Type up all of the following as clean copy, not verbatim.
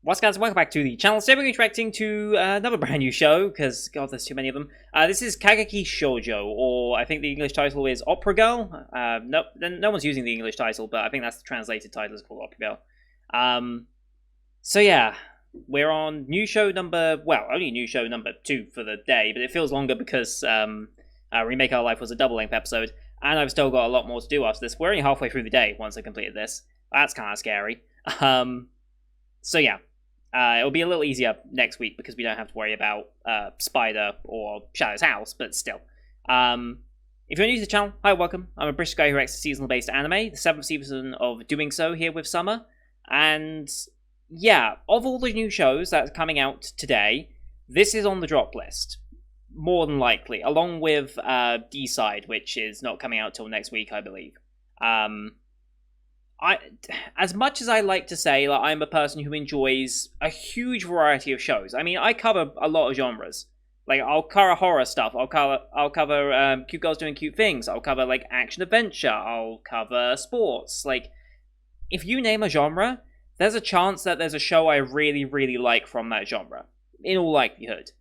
What's guys, welcome back to the channel. Today we're reacting to another brand new show, because, god, there's too many of them. This is Kageki Shojo, or I think the English title is Opera Girl. No one's using the English title, but I think that's the translated title, is called Opera Girl. So yeah, we're on new show number, well, only new show number 2 for the day, but it feels longer because Remake Our Life was a double-length episode, and I've still got a lot more to do after this. We're only halfway through the day once I completed this. That's kind of scary. So yeah. It'll be a little easier next week because we don't have to worry about Spider or Shadow's House, but still. If you're new to the channel, hi, welcome. I'm a British guy who reacts to seasonal-based anime, the 7th season of doing so here with Summer. And yeah, of all the new shows that's coming out today, this is on the drop list. More than likely, along with D-Side, which is not coming out till next week, I believe. As much as I like to say, like, I'm a person who enjoys a huge variety of shows. I mean, I cover a lot of genres. Like, I'll cover horror stuff. I'll cover cute girls doing cute things. I'll cover like action adventure. I'll cover sports. Like, if you name a genre, there's a chance that there's a show I really, really like from that genre. In all likelihood.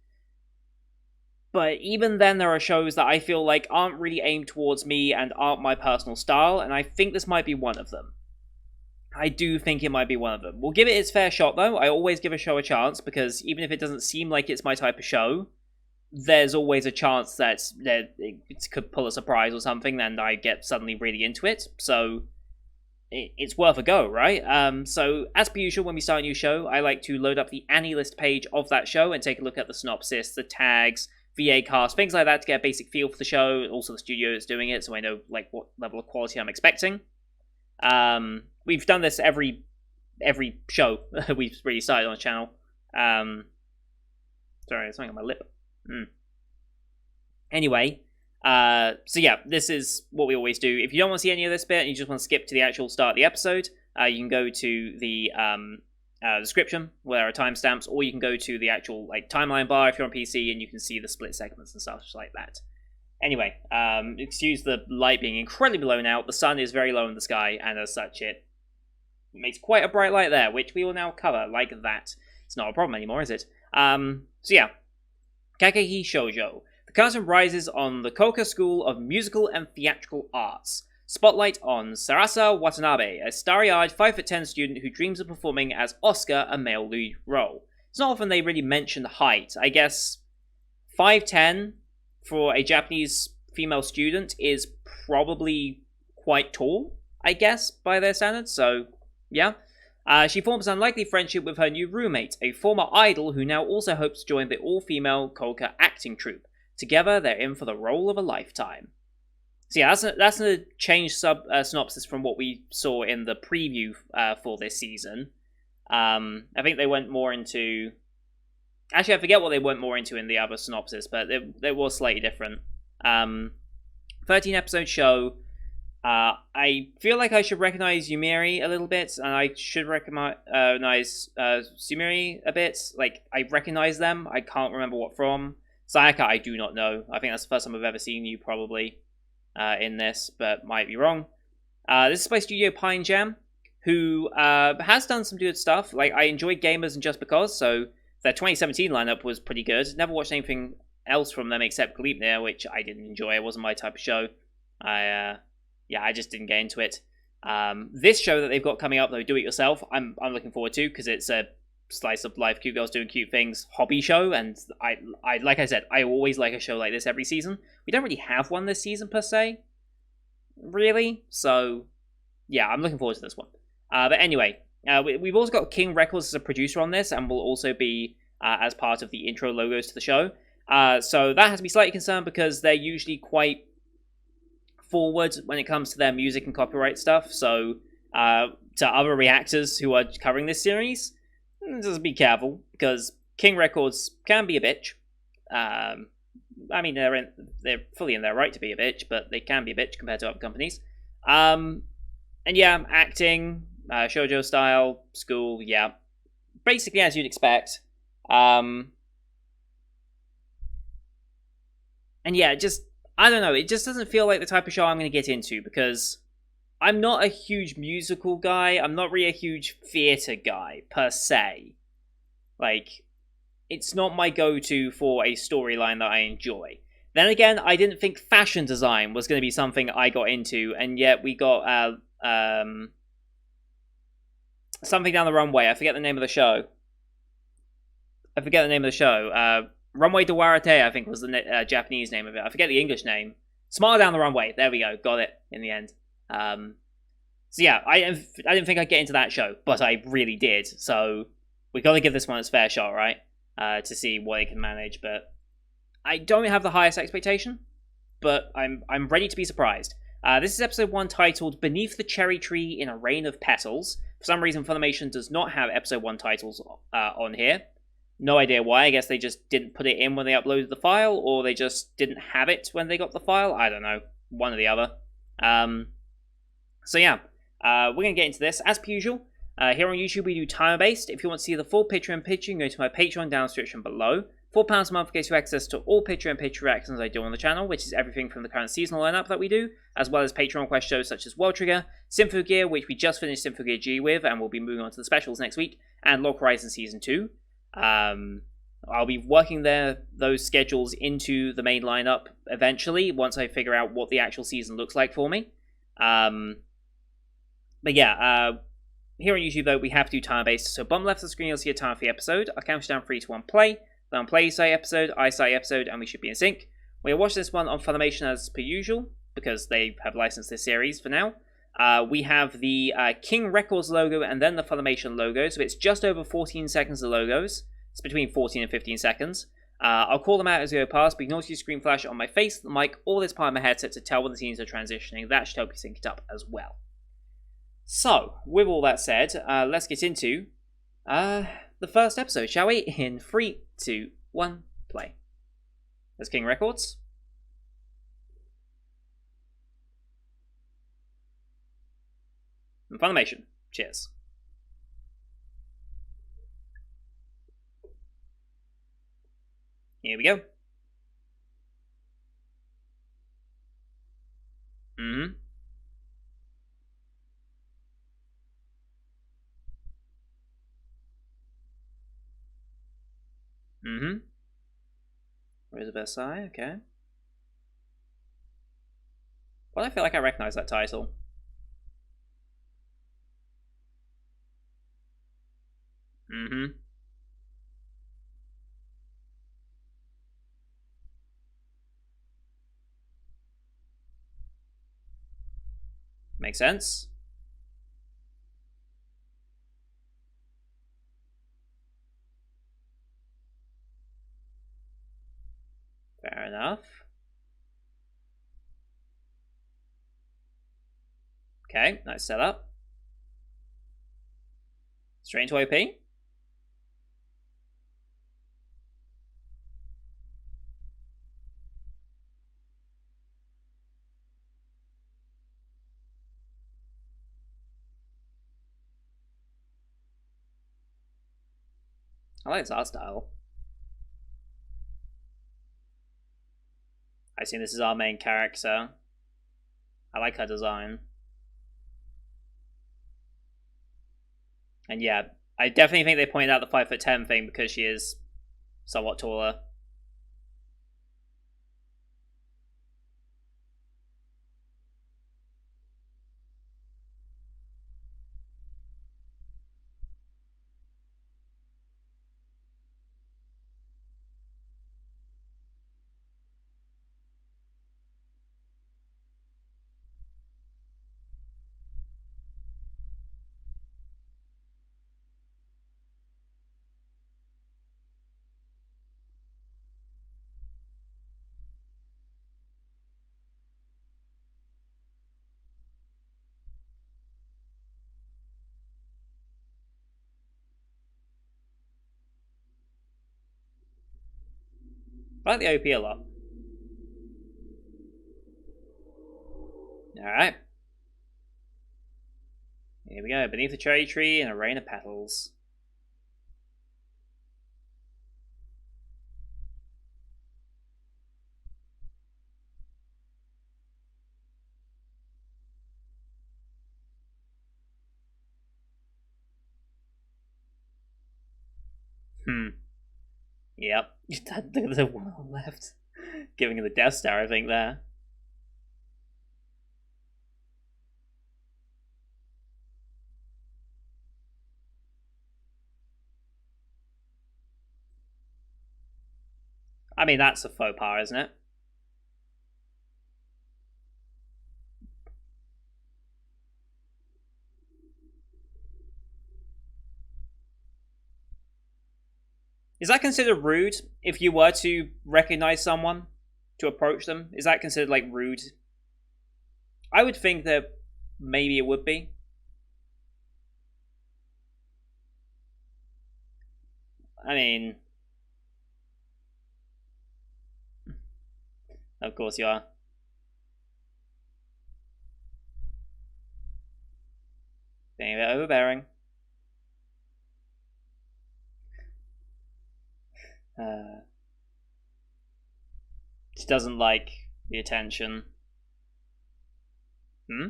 But even then, there are shows that I feel like aren't really aimed towards me and aren't my personal style, and I think this might be one of them. I do think it might be one of them. We'll give it its fair shot, though. I always give a show a chance, because even if it doesn't seem like it's my type of show, there's always a chance that it could pull a surprise or something, and I get suddenly really into it. So it's worth a go, right? So as per usual, when we start a new show, I like to load up the AniList page of that show and take a look at the synopsis, the tags, VA cast, things like that to get a basic feel for the show. Also, the studio is doing it, so I know like what level of quality I'm expecting. We've done this every show we've really started on the channel. Sorry, there's something on my lip. Anyway, so yeah, this is what we always do. If you don't want to see any of this bit and you just want to skip to the actual start of the episode, you can go to the description where there are timestamps, or you can go to the actual like timeline bar if you're on PC and you can see the split segments and stuff like that. Anyway, excuse the light being incredibly low now. The sun is very low in the sky, and as such, it makes quite a bright light there, which we will now cover like that. It's not a problem anymore, is it? So yeah, Kageki Shojo. The curtain rises on the Koka School of Musical and Theatrical Arts. Spotlight on Sarasa Watanabe, a starry-eyed 5'10" student who dreams of performing as Oscar, a male lead role. It's not often they really mention height. I guess 5'10" for a Japanese female student is probably quite tall, I guess, by their standards, so yeah. She forms an unlikely friendship with her new roommate, a former idol who now also hopes to join the all-female Koka acting troupe. Together, they're in for the role of a lifetime. So yeah, that's a changed synopsis from what we saw in the preview for this season. I think they went more into... Actually, I forget what they went more into in the other synopsis, but it was slightly different. 13-episode show. I feel like I should recognize Yumiri a little bit, and I should recognize Sumiri a bit. Like, I recognize them. I can't remember what from. Sayaka, I do not know. I think that's the first time I've ever seen you, probably, in this, but might be wrong. This is by Studio Pine Jam, who has done some good stuff. Like, I enjoyed Gamers and Just Because, so their 2017 lineup was pretty good. Never watched anything else from them except Gleipnir, which I didn't enjoy. It wasn't my type of show. I just didn't get into it. This show that they've got coming up, though, Do It Yourself, I'm looking forward to, because it's a slice of life, cute girls doing cute things hobby show, and I like I said, I always like a show like this every season. We don't really have one this season per se, really. So yeah, I'm looking forward to this one. But anyway, we've also got King Records as a producer on this, and will also be as part of the intro logos to the show. So that has to be slightly concerned, because they're usually quite forward when it comes to their music and copyright stuff. So to other reactors who are covering this series, just be careful, because King Records can be a bitch. I mean, they're fully in their right to be a bitch, but they can be a bitch compared to other companies. And yeah, acting, shoujo style, school, yeah, basically as you'd expect. And yeah, just, I don't know, it just doesn't feel like the type of show I'm going to get into, because I'm not a huge musical guy. I'm not really a huge theatre guy, per se. Like, it's not my go-to for a storyline that I enjoy. Then again, I didn't think fashion design was going to be something I got into, and yet we got something down the runway. I forget the name of the show. Runway to Warate, I think, was the Japanese name of it. I forget the English name. Smile Down the Runway. There we go. Got it in the end. So yeah, I didn't think I'd get into that show, but I really did. So we got to give this one its fair shot, right? To see what it can manage. But I don't have the highest expectation, but I'm ready to be surprised. This is episode 1 titled Beneath the Cherry Tree in a Rain of Petals. For some reason, Funimation does not have episode 1 titles on here. No idea why. I guess they just didn't put it in when they uploaded the file, or they just didn't have it when they got the file. I don't know. One or the other. So yeah, we're going to get into this. As per usual, here on YouTube we do timer-based. If you want to see the full picture-in-picture, you can go to my Patreon down description below. £4 a month gets you access to all picture-in-picture reactions I do on the channel, which is everything from the current seasonal lineup that we do, as well as Patreon request shows such as World Trigger, Symphogear, which we just finished Symphogear G with, and we'll be moving on to the specials next week, and Log Horizon Season 2. I'll be working those schedules into the main lineup eventually, once I figure out what the actual season looks like for me. But yeah, here on YouTube though, we have to do time-based, so bottom left of the screen you'll see a time for the episode. I'll count down 3 to 1 play, then on play side episode, I side episode, and we should be in sync. We are watching this one on Funimation as per usual, because they have licensed this series for now. We have the King Records logo and then the Funimation logo, so it's just over 14 seconds of logos. It's between 14 and 15 seconds. I'll call them out as we go past, but you can also use screen flash on my face, the mic, or this part of my headset to tell when the scenes are transitioning. That should help you sync it up as well. So, with all that said, let's get into the first episode, shall we? In 3, 2, 1, play. There's King Records. And Funimation. Cheers. Here we go. Mm-hmm. Mm-hmm. Where's the best eye? Okay. Well, I feel like I recognize that title. Mm-hmm. Makes sense. Fair enough. Okay, nice setup. Straight into OP. I like his art style. I assume this is our main character. I like her design. And yeah, I definitely think they pointed out the 5'10" thing because she is somewhat taller. I like the OP a lot. Alright. Here we go. Beneath the cherry tree in a rain of petals. Hmm. Yep. The one on the left. Giving her the Death Star, I think, there. I mean, that's a faux pas, isn't it? Is that considered rude if you were to recognize someone to approach them? Is that considered like rude? I would think that maybe it would be. I mean, of course you are. Being a bit overbearing. Uh, she doesn't like the attention. Hmm?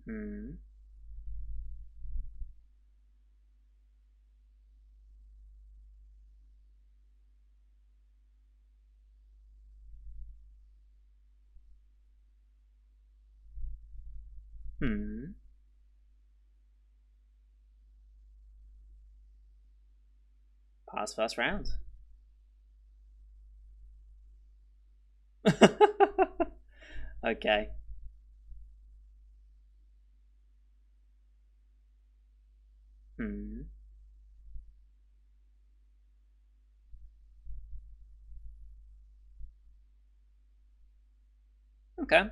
Hmm. Hmm. Pass first round. Okay. Hmm. Okay.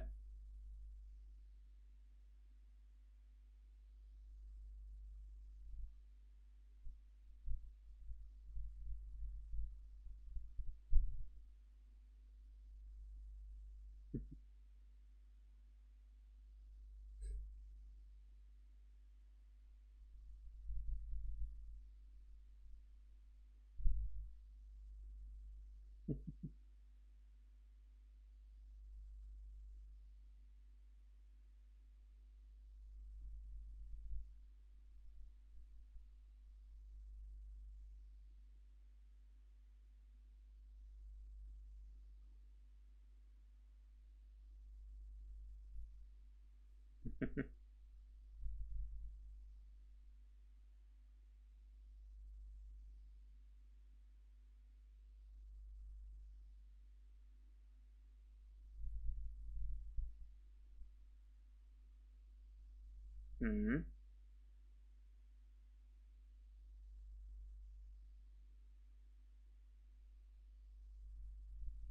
Hmm.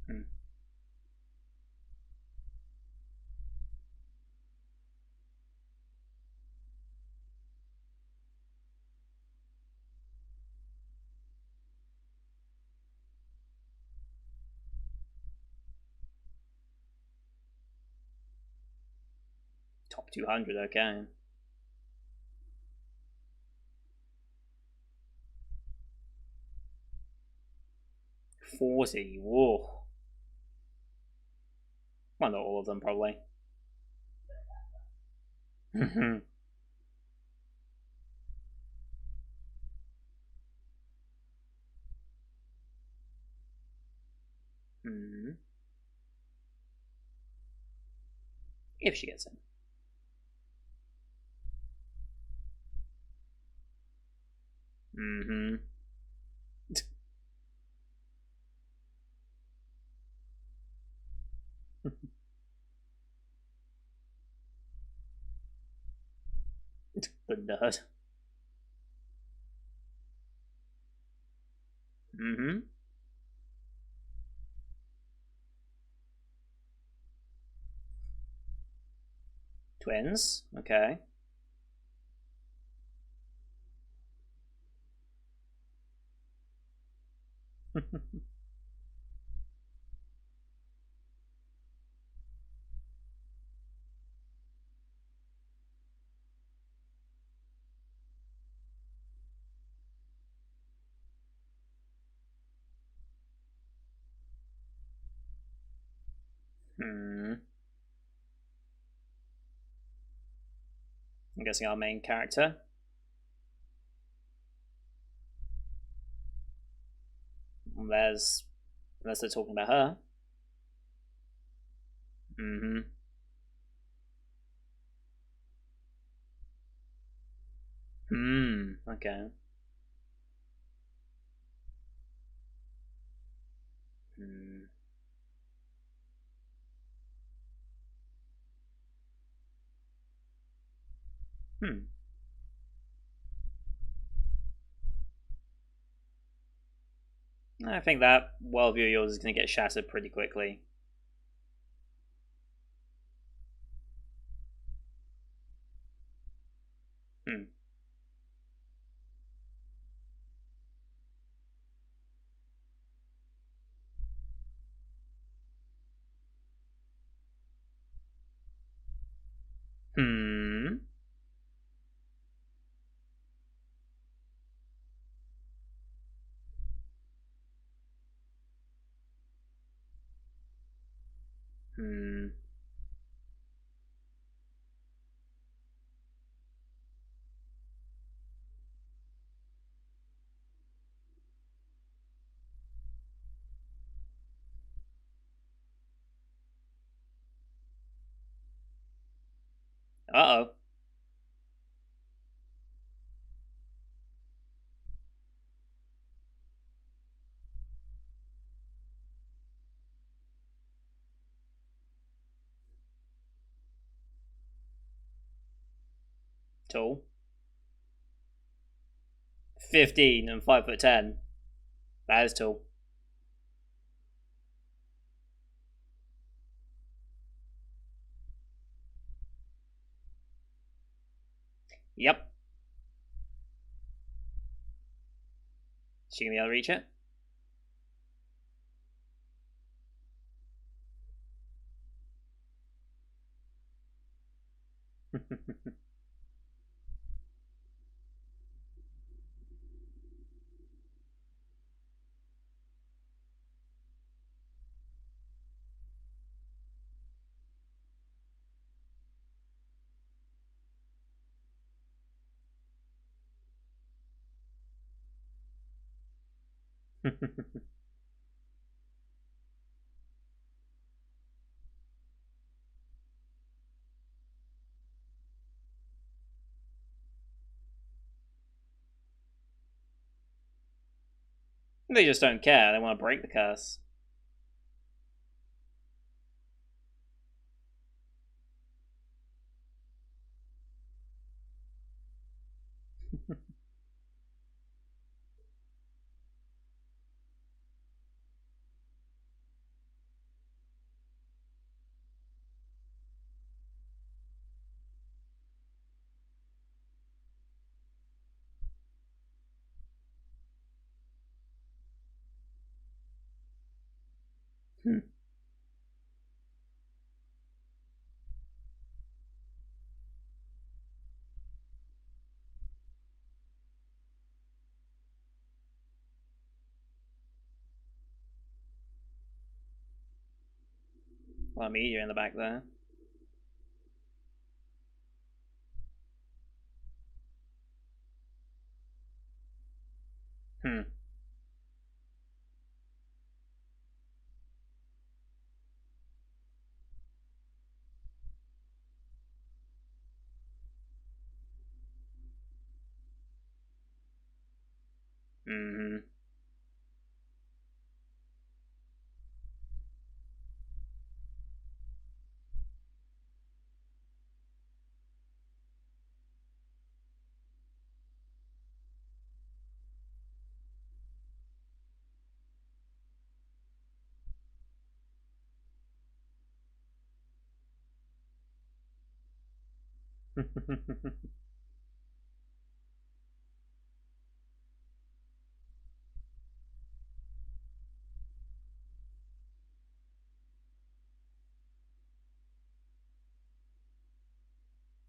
Hmm. Top 200, okay. 40. Whoa. Well, not all of them, probably. Hmm. If she gets in. Mm-hmm. The nerd. Mm-hmm. Twins. Okay. Hmm. I'm guessing our main character. Unless they're talking about her. Mm-hmm. Okay. Hmm. Hmm. I think that worldview of yours is going to get shattered pretty quickly. Hmm. Hmm. Hmm. Uh oh. Tall. 15 and 5'10". That is tall. Yep. She gonna be able to reach it? They just don't care. They want to break the curse. Well, me, you're in the back there. Hmm. Mm-hmm.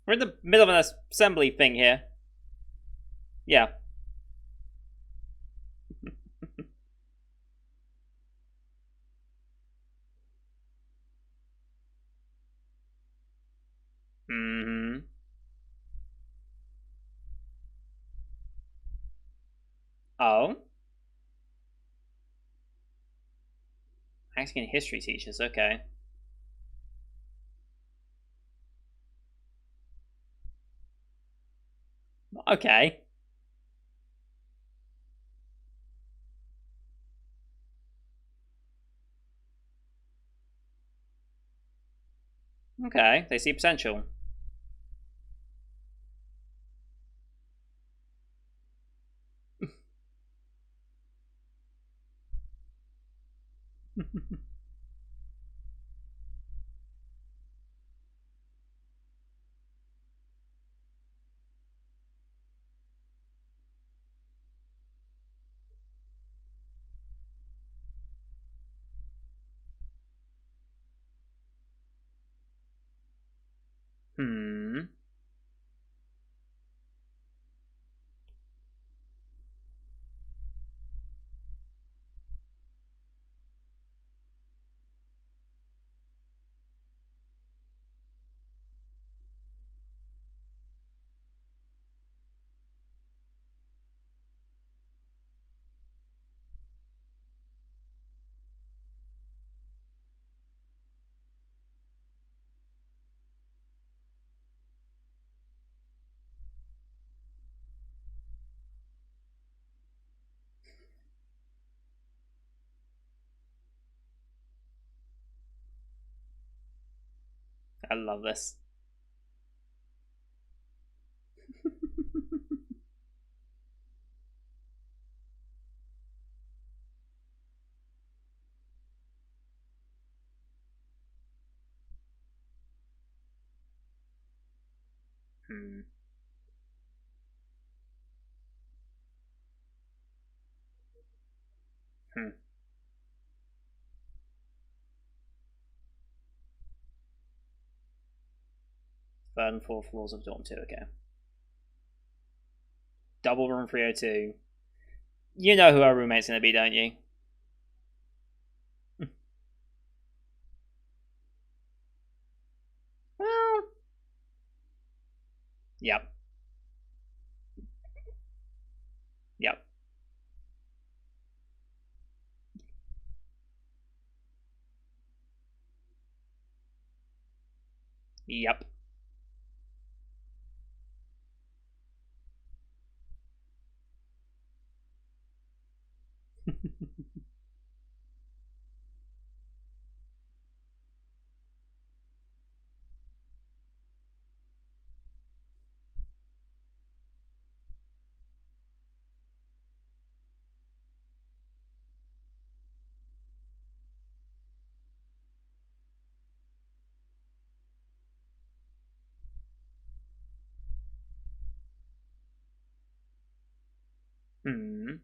We're in the middle of an assembly thing here. Yeah. Mm-hmm. Oh, Mexican history teachers. Okay. Okay. Okay. They see potential. Hmm. I love this. Hmm. Hmm. Third and fourth floors of Dorm 2. Okay. Double room 302. You know who our roommate's gonna be, don't you? Well, yep. Yep. Yep. Hmm.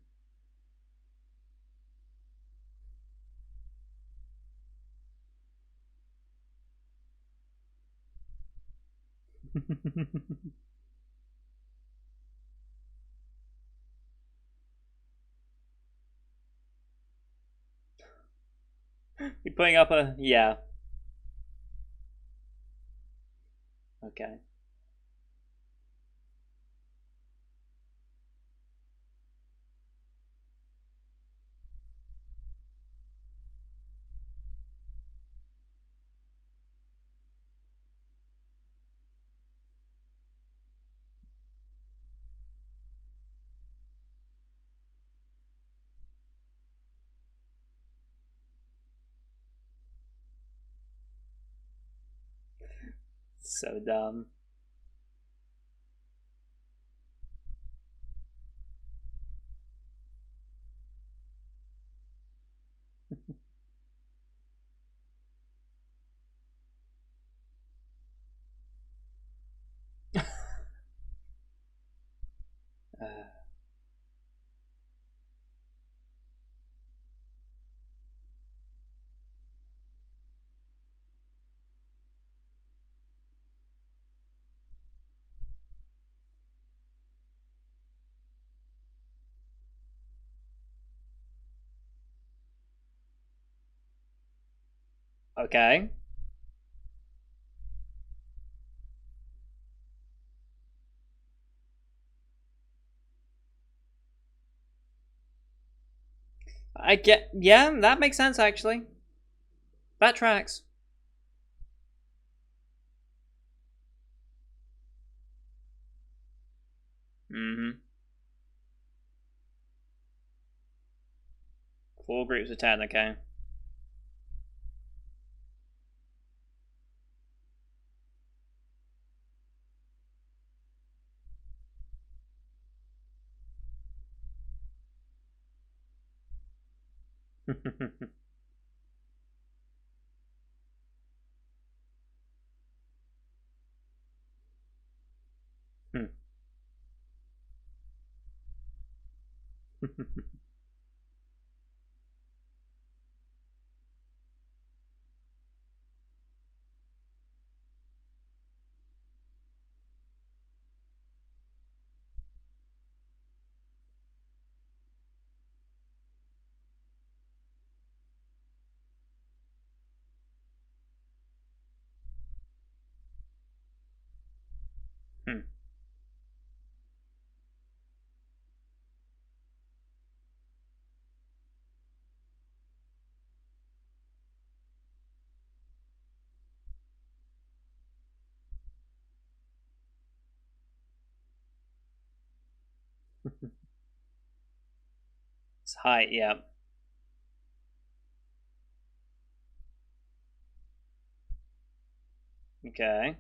You're putting up a yeah. Okay. So dumb. Okay. I get. Yeah, that makes sense actually. That tracks. Mm-hmm. 4 groups of 10. Okay. It's height. Yeah. Okay.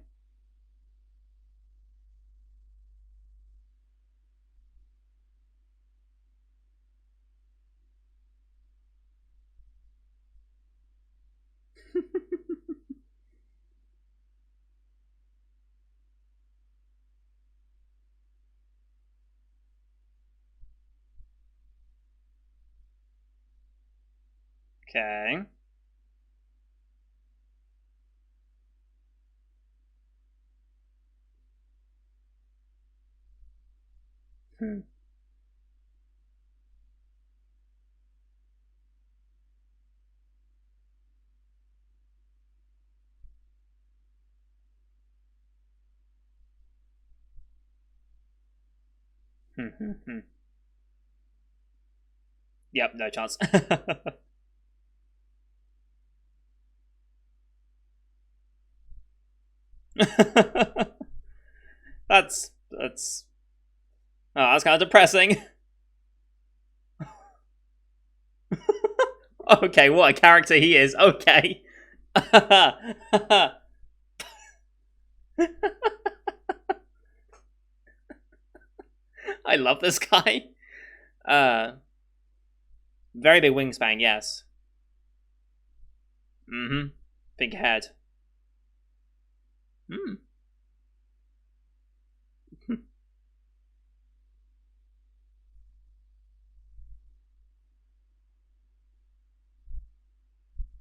Okay. Yep. No chance. that's. Oh, that's kind of depressing. Okay, what a character he is. Okay. I love this guy. Uh, very big wingspan, yes. Mm-hmm. Big head. Hmm.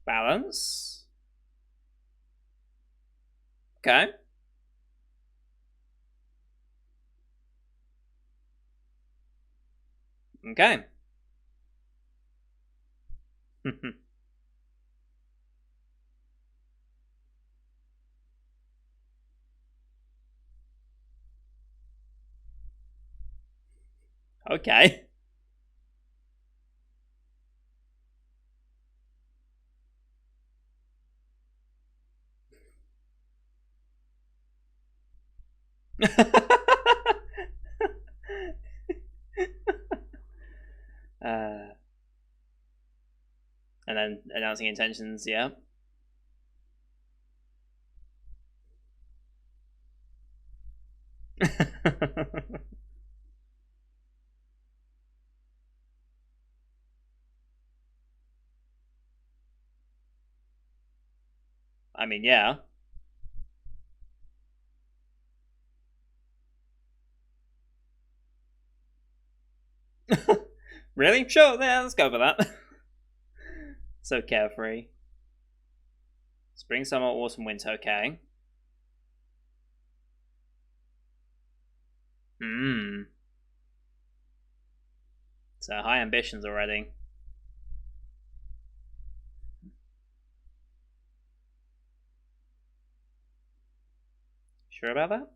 Balance. Okay. Okay. Okay. uh, and then announcing intentions. Yeah. I mean, yeah. Really? Sure. Yeah. Let's go for that. So carefree. Spring, summer, autumn, winter. Okay. Hmm. So high ambitions already. Sure about that?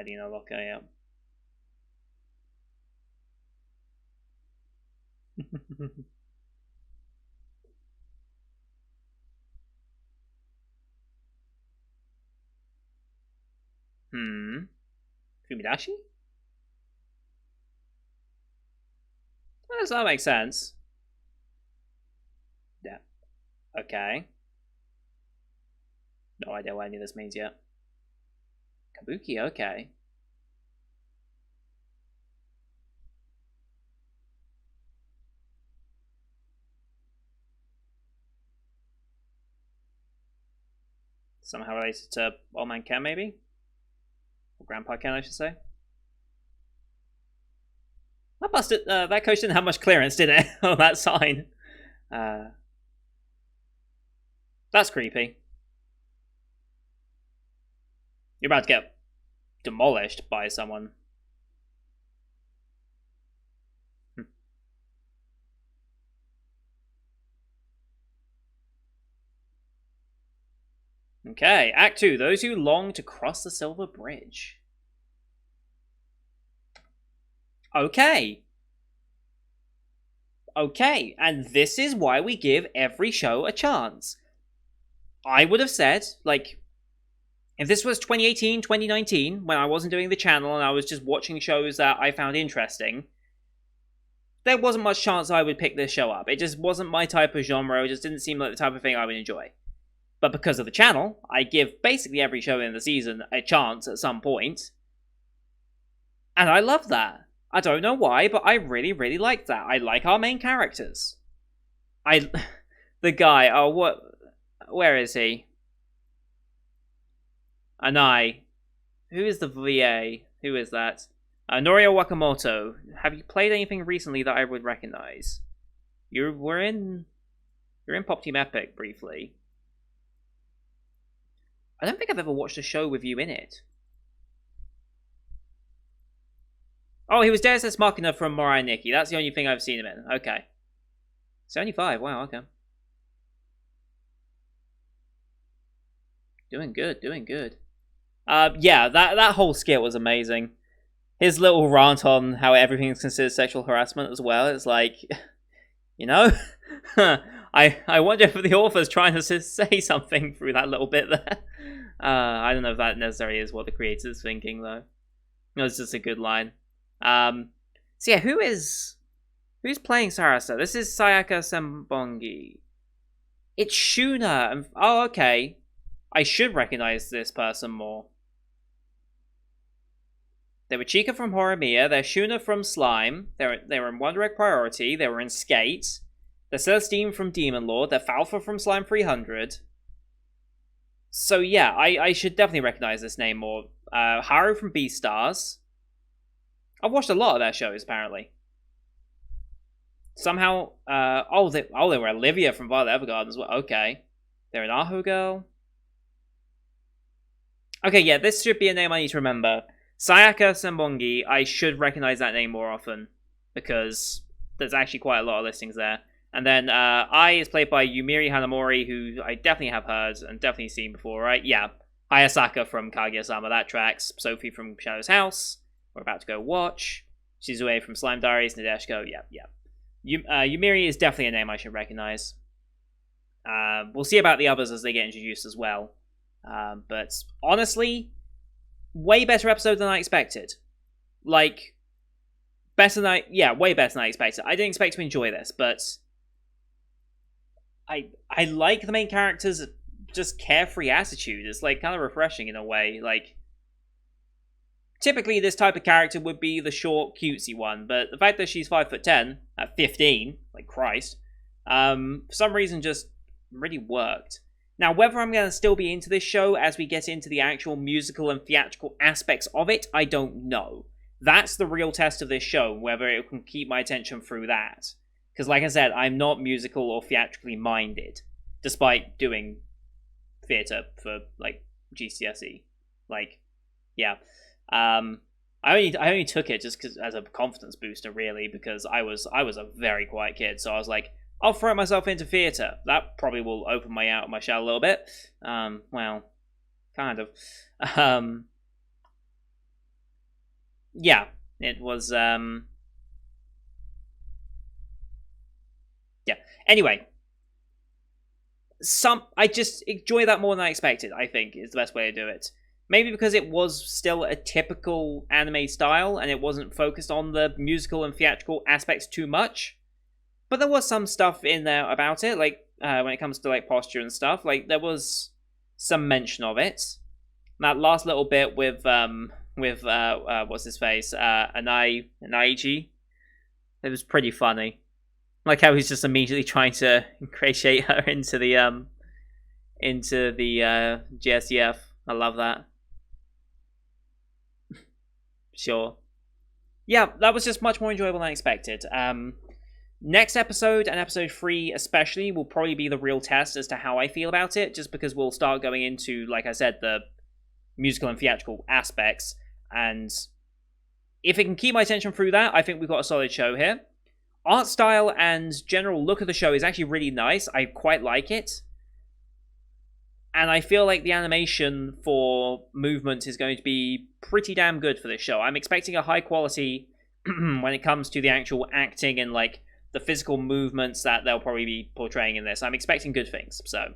ID no locker, yeah. Fumidashi? Well, that makes sense. Yeah. Okay. No idea what any of this means yet. Kabuki, okay. Somehow related to Old Man Ken, maybe? Or Grandpa Ken, I should say. That busted. That coach didn't have much clearance, did it? On that sign. That's creepy. You're about to get demolished by someone. Okay, Act 2. Those who long to cross the Silver Bridge. Okay. Okay, and this is why we give every show a chance. I would have said, like, if this was 2018, 2019, when I wasn't doing the channel and I was just watching shows that I found interesting, there wasn't much chance I would pick this show up. It just wasn't my type of genre. It just didn't seem like the type of thing I would enjoy. But because of the channel, I give basically every show in the season a chance at some point. And I love that. I don't know why, but I really, really like that. I like our main characters. The guy, oh, what? Where is he? Anai. Who is the VA? Who is that? Norio Wakamoto. Have you played anything recently that I would recognize? You're in Pop Team Epic briefly. I don't think I've ever watched a show with you in it. Oh, he was Deus Ex Machina from Morai Nikki. That's the only thing I've seen him in. Okay. 75, wow, okay. Doing good, doing good. Yeah, that whole skit was amazing. His little rant on how everything's considered sexual harassment as well. It's like, you know, I wonder if the author's trying to say something through that little bit there. I don't know if that necessarily is what the creator's thinking, though. It was just a good line. So yeah, who's playing Sarasa? This is Sayaka Sembongi. It's Shuna. Oh, okay. I should recognize this person more. They were Chica from Horimiya, they're Shuna from Slime, they were in One Direct Priority, they were in Skate, they're Celestine from Demon Lord, they're Falfa from Slime 300. So yeah, I should definitely recognize this name more. Haru from Beastars. I've watched a lot of their shows, apparently. Somehow, they were Olivia from Violet Evergarden as well. Okay. They're an Aho Girl. Okay, yeah, this should be a name I need to remember. Sayaka Sembongi, I should recognize that name more often, because there's actually quite a lot of listings there. And then I is played by Yumiri Hanamori, who I definitely have heard and definitely seen before, right? Yeah. Hayasaka from Kaguya-sama, that tracks. Sophie from Shadow's House, we're about to go watch. Shizue from Slime Diaries, Nadeshiko, yeah. Yumiri is definitely a name I should recognize. We'll see about the others as they get introduced as well. But honestly, way better episode than I expected. Like, way better than I expected. I didn't expect to enjoy this, but I like the main character's just carefree attitude. It's like kind of refreshing in a way. Like, typically this type of character would be the short, cutesy one, but the fact that she's 5'10" at 15, like Christ, for some reason just really worked. Now, whether I'm going to still be into this show as we get into the actual musical and theatrical aspects of it, I don't know. That's the real test of this show, whether it can keep my attention through that. Because, like I said, I'm not musical or theatrically minded, despite doing theatre for, like, GCSE. Like, yeah. I only took it just as a confidence booster, really, because I was a very quiet kid, so I was like, I'll throw myself into theatre. That probably will open my out of my shell a little bit. Well, kind of. yeah, it was. Yeah. Anyway, I just enjoy that more than I expected. I think is the best way to do it. Maybe because it was still a typical anime style and it wasn't focused on the musical and theatrical aspects too much. But there was some stuff in there about it, like when it comes to like posture and stuff. Like there was some mention of it. That last little bit with what's his face Anaiji, it was pretty funny. Like how he's just immediately trying to ingratiate her into the GSDF. I love that. Sure. Yeah, that was just much more enjoyable than I expected. Next episode, and episode 3 especially, will probably be the real test as to how I feel about it, just because we'll start going into, like I said, the musical and theatrical aspects, and if it can keep my attention through that, I think we've got a solid show here. Art style and general look of the show is actually really nice. I quite like it. And I feel like the animation for movement is going to be pretty damn good for this show. I'm expecting a high quality when it comes to the actual acting and like the physical movements that they'll probably be portraying in this. I'm expecting good things. So,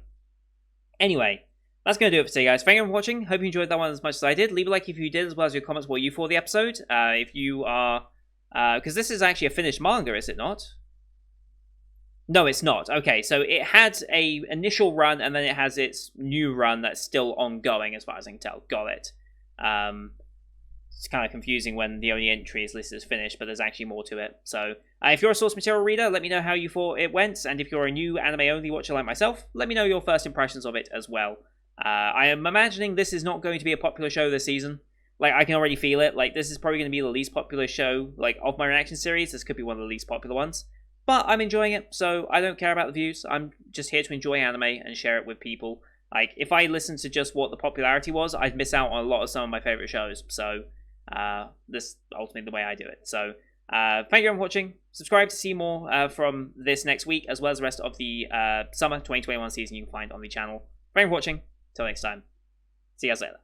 anyway, that's going to do it for today, guys. Thank you for watching. Hope you enjoyed that one as much as I did. Leave a like if you did, as well as your comments what you thought of the episode. If you are... because this is actually a finished manga, is it not? No, it's not. Okay, so it had a initial run, and then it has its new run that's still ongoing, as far as I can tell. Got it. It's kind of confusing when the only entry is listed as finished, but there's actually more to it. So, if you're a source material reader, let me know how you thought it went, and if you're a new anime-only watcher like myself, let me know your first impressions of it as well. I am imagining this is not going to be a popular show this season. Like, I can already feel it. Like, this is probably going to be the least popular show, like, of my reaction series. This could be one of the least popular ones. But I'm enjoying it, so I don't care about the views. I'm just here to enjoy anime and share it with people. Like, if I listened to just what the popularity was, I'd miss out on a lot of some of my favorite shows. So, this is ultimately the way I do it. So, thank you for watching. Subscribe to see more from this next week, as well as the rest of the summer 2021 season you can find on the channel. Thank you for watching. Till next time. See you guys later.